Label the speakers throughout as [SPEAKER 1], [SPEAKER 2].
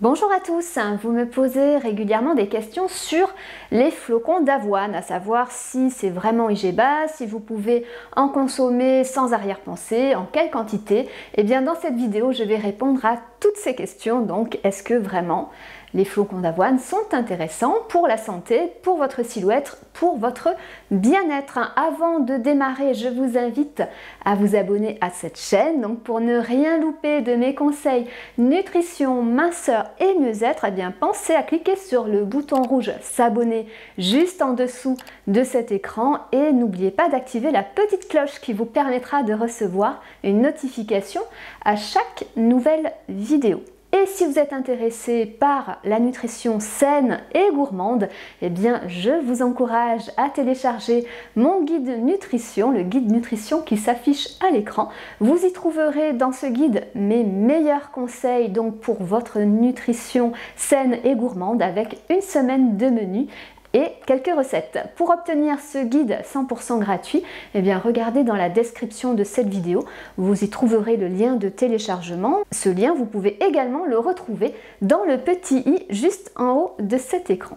[SPEAKER 1] Bonjour à tous, vous me posez régulièrement des questions sur les flocons d'avoine, à savoir si c'est vraiment IGBA, si vous pouvez en consommer sans arrière-pensée, en quelle quantité. Et bien dans cette vidéo, je vais répondre à toutes ces questions. Donc, est-ce que vraiment les flocons d'avoine sont intéressants pour la santé, pour votre silhouette, pour votre bien-être? Avant de démarrer, je vous invite à vous abonner à cette chaîne. Donc pour ne rien louper de mes conseils nutrition, minceur et mieux-être, eh bien pensez à cliquer sur le bouton rouge s'abonner juste en dessous de cet écran et n'oubliez pas d'activer la petite cloche qui vous permettra de recevoir une notification à chaque nouvelle vidéo. Et si vous êtes intéressé par la nutrition saine et gourmande, eh bien je vous encourage à télécharger mon guide nutrition, le guide nutrition qui s'affiche à l'écran. Vous y trouverez dans ce guide mes meilleurs conseils donc pour votre nutrition saine et gourmande avec une semaine de menu et quelques recettes. Pour obtenir ce guide 100% gratuit, eh bien regardez dans la description de cette vidéo, vous y trouverez le lien de téléchargement. Ce lien, vous pouvez également le retrouver dans le petit i juste en haut de cet écran.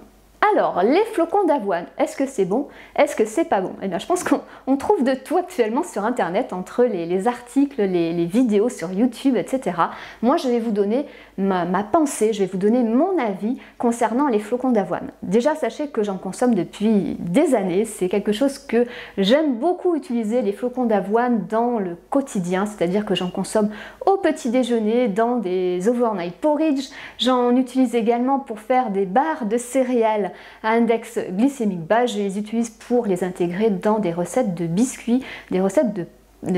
[SPEAKER 1] Alors, les flocons d'avoine, est-ce que c'est bon? Est-ce que c'est pas bon? Eh bien, je pense qu'on trouve de tout actuellement sur Internet, entre les articles, les vidéos sur YouTube, etc. Moi, je vais vous donner ma pensée, je vais vous donner mon avis concernant les flocons d'avoine. Déjà, sachez que j'en consomme depuis des années. C'est quelque chose que j'aime beaucoup utiliser, les flocons d'avoine, dans le quotidien. C'est-à-dire que j'en consomme au petit déjeuner, dans des overnight porridge. J'en utilise également pour faire des barres de céréales à index glycémique bas. Je les utilise pour les intégrer dans des recettes de biscuits, des recettes de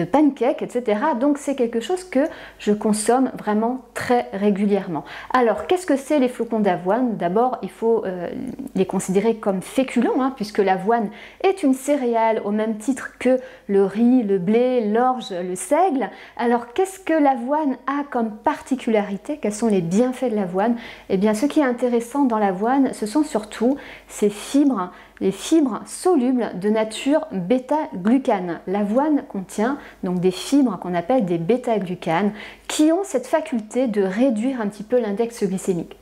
[SPEAKER 1] pancakes, etc. Donc c'est quelque chose que je consomme vraiment très régulièrement. Alors qu'est-ce que c'est les flocons d'avoine? D'abord il faut les considérer comme féculents, puisque l'avoine est une céréale au même titre que le riz, le blé, l'orge, le seigle. Alors qu'est-ce que l'avoine a comme particularité? Quels sont les bienfaits de l'avoine? Eh bien ce qui est intéressant dans l'avoine, ce sont surtout ses fibres, les fibres solubles de nature bêta-glucane. L'avoine contient donc des fibres qu'on appelle des bêta-glucanes qui ont cette faculté de réduire un petit peu l'index glycémique.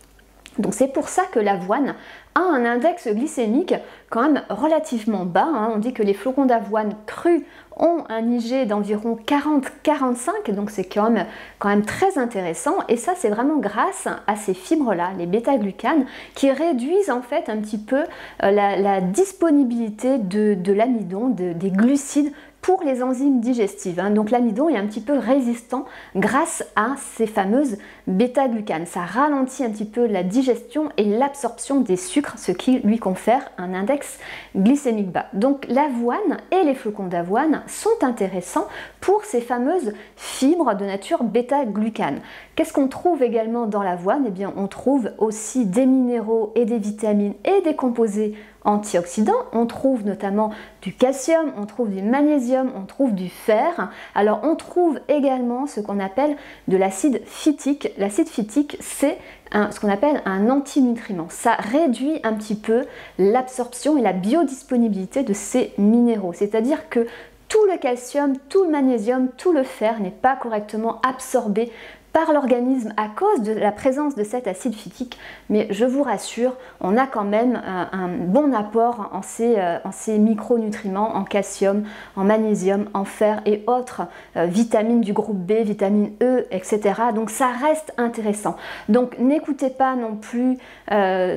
[SPEAKER 1] Donc c'est pour ça que l'avoine a un index glycémique quand même relativement bas. On dit que les flocons d'avoine crus ont un IG d'environ 40-45, donc c'est quand même très intéressant. Et ça, c'est vraiment grâce à ces fibres-là, les bêta-glucanes, qui réduisent en fait un petit peu la disponibilité de l'amidon, des glucides pour les enzymes digestives. Donc l'amidon est un petit peu résistant grâce à ces fameuses bêta-glucanes. Ça ralentit un petit peu la digestion et l'absorption des sucres, ce qui lui confère un index glycémique bas. Donc l'avoine et les flocons d'avoine sont intéressants pour ces fameuses fibres de nature bêta-glucane. Qu'est-ce qu'on trouve également dans l'avoine? Eh bien on trouve aussi des minéraux et des vitamines et des composés antioxydants. On trouve notamment du calcium, on trouve du magnésium, on trouve du fer. Alors on trouve également ce qu'on appelle de l'acide phytique. L'acide phytique, c'est ce qu'on appelle un antinutriment. Ça réduit un petit peu l'absorption et la biodisponibilité de ces minéraux. C'est-à-dire que tout le calcium, tout le magnésium, tout le fer n'est pas correctement absorbé par l'organisme à cause de la présence de cet acide phytique, mais je vous rassure, on a quand même un bon apport en ces micronutriments, en calcium, en magnésium, en fer et autres vitamines du groupe B, vitamine E, etc. Donc ça reste intéressant. Donc n'écoutez pas non plus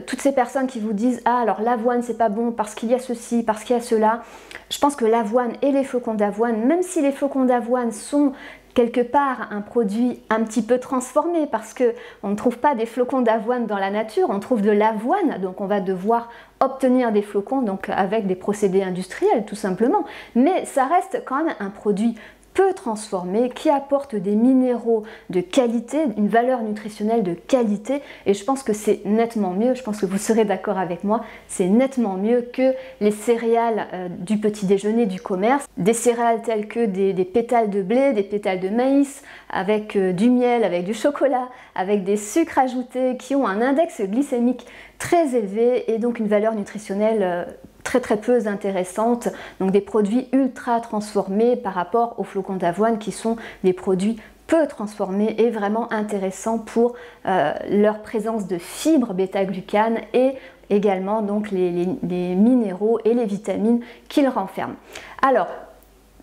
[SPEAKER 1] toutes ces personnes qui vous disent « Ah alors l'avoine c'est pas bon parce qu'il y a ceci, parce qu'il y a cela ». Je pense que l'avoine et les flocons d'avoine, même si les flocons d'avoine sont quelque part un produit un petit peu transformé parce que on ne trouve pas des flocons d'avoine dans la nature, on trouve de l'avoine, donc on va devoir obtenir des flocons donc avec des procédés industriels tout simplement, mais ça reste quand même un produit peu transformé, qui apporte des minéraux de qualité, une valeur nutritionnelle de qualité, et je pense que c'est nettement mieux, je pense que vous serez d'accord avec moi, c'est nettement mieux que les céréales du petit déjeuner du commerce, des céréales telles que des pétales de blé, des pétales de maïs, avec du miel, avec du chocolat, avec des sucres ajoutés qui ont un index glycémique très élevé et donc une valeur nutritionnelle très peu intéressantes, donc des produits ultra transformés par rapport aux flocons d'avoine qui sont des produits peu transformés est vraiment intéressant pour leur présence de fibres bêta-glucanes et également donc les minéraux et les vitamines qu'ils renferment. Alors,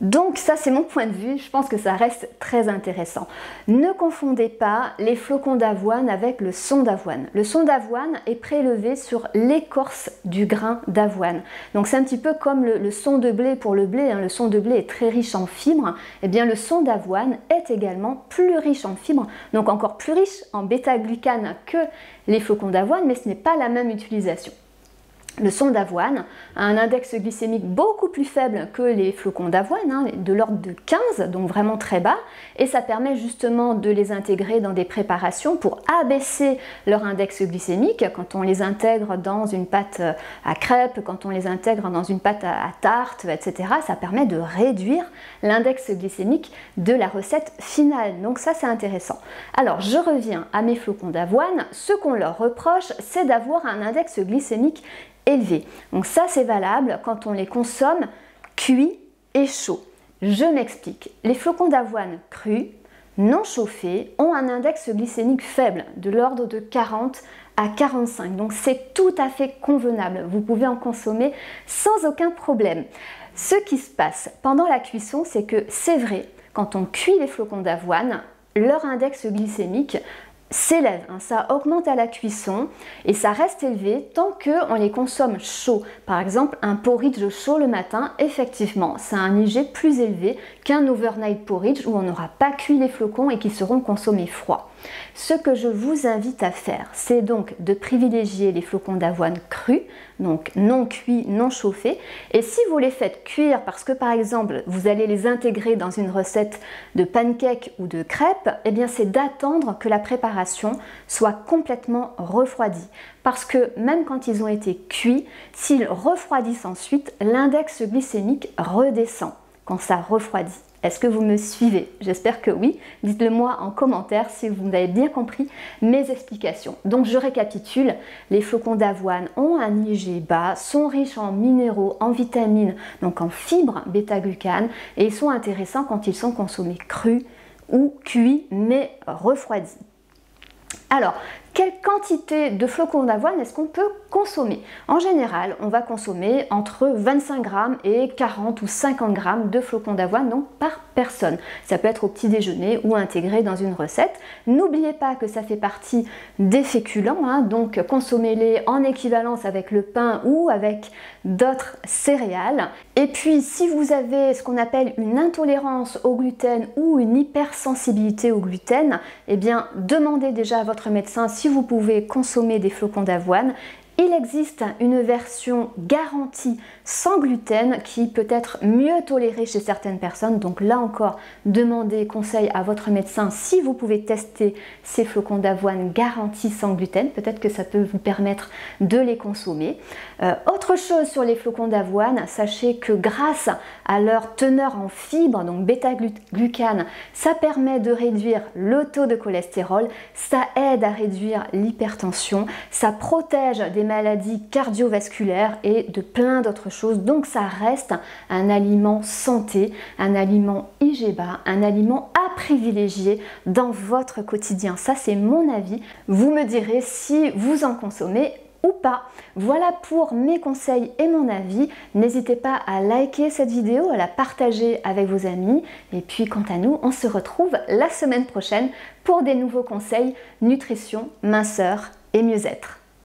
[SPEAKER 1] donc ça c'est mon point de vue, je pense que ça reste très intéressant. Ne confondez pas les flocons d'avoine avec le son d'avoine. Le son d'avoine est prélevé sur l'écorce du grain d'avoine. Donc c'est un petit peu comme le son de blé pour le blé, hein. Le son de blé est très riche en fibres, et bien le son d'avoine est également plus riche en fibres, donc encore plus riche en bêta-glucane que les flocons d'avoine, mais ce n'est pas la même utilisation. Le son d'avoine a un index glycémique beaucoup plus faible que les flocons d'avoine, hein, de l'ordre de 15, donc vraiment très bas, et ça permet justement de les intégrer dans des préparations pour abaisser leur index glycémique quand on les intègre dans une pâte à crêpes, quand on les intègre dans une pâte à tarte, etc. Ça permet de réduire l'index glycémique de la recette finale, donc ça c'est intéressant. Alors je reviens à mes flocons d'avoine, ce qu'on leur reproche c'est d'avoir un index glycémique élevé. Donc ça c'est valable quand on les consomme cuits et chauds. Je m'explique. Les flocons d'avoine crus, non chauffés, ont un index glycémique faible, de l'ordre de 40 à 45. Donc c'est tout à fait convenable. Vous pouvez en consommer sans aucun problème. Ce qui se passe pendant la cuisson, c'est que c'est vrai, quand on cuit les flocons d'avoine, leur index glycémique s'élève, hein, ça augmente à la cuisson et ça reste élevé tant qu'on les consomme chauds. Par exemple, un porridge chaud le matin, effectivement, ça a un IG plus élevé qu'un overnight porridge où on n'aura pas cuit les flocons et qui seront consommés froids. Ce que je vous invite à faire, c'est donc de privilégier les flocons d'avoine crus, donc non cuits, non chauffés. Et si vous les faites cuire parce que par exemple vous allez les intégrer dans une recette de pancakes ou de crêpes, eh bien c'est d'attendre que la préparation soit complètement refroidie. Parce que même quand ils ont été cuits, s'ils refroidissent ensuite, l'index glycémique redescend quand ça refroidit. Est-ce que vous me suivez? J'espère que oui. Dites-le moi en commentaire si vous avez bien compris mes explications. Donc je récapitule, les flocons d'avoine ont un IG bas, sont riches en minéraux, en vitamines, donc en fibres bêta-glucanes, et ils sont intéressants quand ils sont consommés crus ou cuits mais refroidis. Alors, quelle quantité de flocons d'avoine est-ce qu'on peut consommer? En général, on va consommer entre 25 grammes et 40 ou 50 grammes de flocons d'avoine donc par personne. Ça peut être au petit déjeuner ou intégré dans une recette. N'oubliez pas que ça fait partie des féculents, hein, donc consommez-les en équivalence avec le pain ou avec d'autres céréales. Et puis, si vous avez ce qu'on appelle une intolérance au gluten ou une hypersensibilité au gluten, eh bien, demandez déjà à votre médecin si vous pouvez consommer des flocons d'avoine. Il existe une version garantie sans gluten qui peut être mieux tolérée chez certaines personnes. Donc là encore, demandez conseil à votre médecin si vous pouvez tester ces flocons d'avoine garantis sans gluten. Peut-être que ça peut vous permettre de les consommer. Autre chose sur les flocons d'avoine, sachez que grâce à leur teneur en fibres, donc bêta-glucane, ça permet de réduire le taux de cholestérol, ça aide à réduire l'hypertension, ça protège des maladies cardiovasculaires et de plein d'autres choses. Donc ça reste un aliment santé, un aliment IG bas, un aliment à privilégier dans votre quotidien. Ça c'est mon avis. Vous me direz si vous en consommez ou pas. Voilà pour mes conseils et mon avis. N'hésitez pas à liker cette vidéo, à la partager avec vos amis. Et puis quant à nous, on se retrouve la semaine prochaine pour des nouveaux conseils nutrition, minceur et mieux-être.